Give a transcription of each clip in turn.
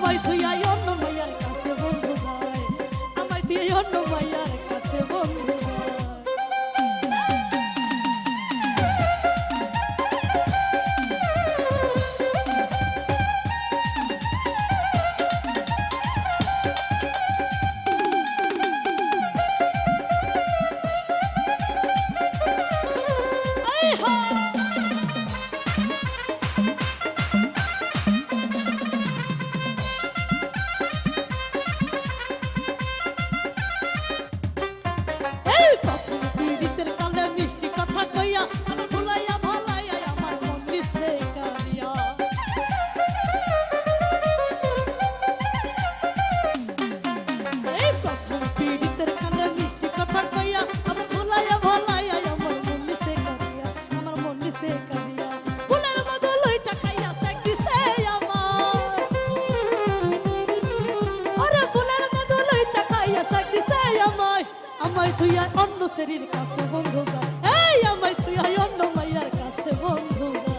আমায় থুইয়া অন্য মাইয়ার কাছে বন্ধু যায়, আমায় তুই অন্য মাইয়ার কাছে বন্ধু যায়। আমায় তুই অন্য শরীর কাছে বন্ধু যায়, এই আমায় তুই অন্য মাইয়ার কাছে বন্ধু যায়।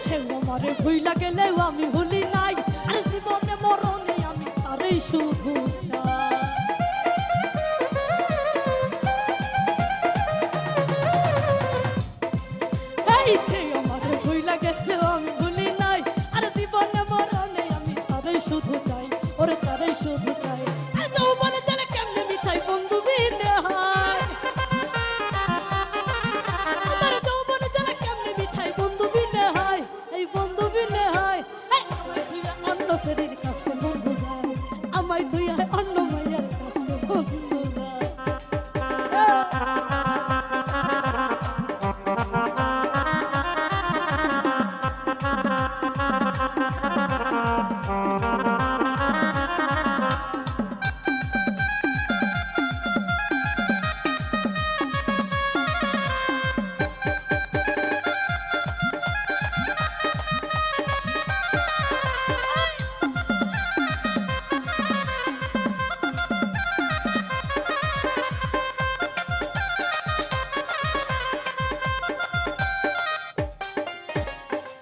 সে আমারে ভুইলা গেলেও আমি ভুলি নাই, আর জীবনে মরণে আমি তারই শুধু চাই। সে আমারে ভুইলা গেলেও আমি ভুলি নাই, আর জীবনে মরণে আমি তারই শুধু চাই, ওরে তারই শুধু চাই। যৌবনে চলে কেমনে মিঠাই বন্ধু বিনে হয়, আমার যৌবনে চলে কেমনে মিঠাই বন্ধু বিনে হয়, এই বন্ধু বিনে হয়। আমায় তুই অন্য শরীর কাছে বন্ধু যায়, আমায় তুই অন্য মাইয়ার কাছে বন্ধু যায়।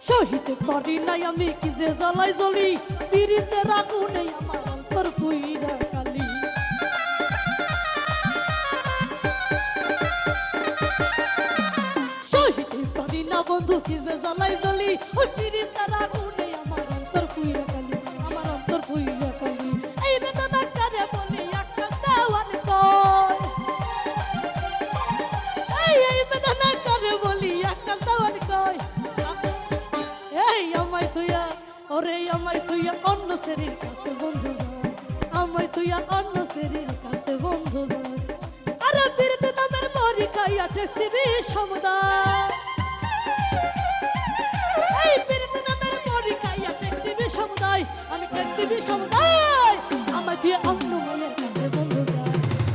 সহিতে পারি নাই আমি কি যে জ্বালাই জ্বলি, পিরিতের আগুনে আমার অন্তর পুইরা কালি। সহিতে পারি না বন্ধু কি যে জ্বালাই জ্বলি, ওই পিরিতের আগুনে আমার অন্তর পুইরা কালি, আমার অন্তর পুইরা কালি। এই বেদনা কারে বলি একটা দেওয়ান কয়, এই বেদনা কারে বলি একটা দেওয়ান কয়। এই আমায় তুইয়া, ওরে আমায় তুইয়া অন্য শরীর কাছে বন্ধু যায়, আমায় তুইয়া অন্য শরীর কাছে বন্ধু যায়। আরে বীরতে নামের মরি খাইয়া ট্যাক্সি বি সমুদায়, এই বীরতে নামের মরি খাইয়া ট্যাক্সি বি সমুদায়, আমি ট্যাক্সি বি সমুদায়। আমায় তুইয়া অন্য মায়ের কাছে বন্ধু যায়,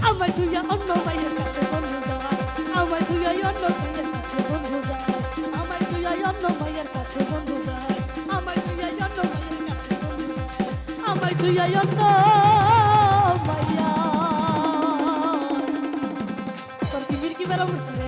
আমায় তুইয়া অন্য মায়ের কাছে বন্ধু যায়, আমায় তুইয়া অন্য মায়ের কাছে বন্ধু যায়, আমায় তুইয়া অন্য মায়ের কাছে বন্ধু যায়, আমায় তুইয়া অন্য মায়ের কাছে বন্ধু যায়, আমায় তুইয়া অন্য মাইয়া। তোর কি মির্কি বেড়া উঠছে?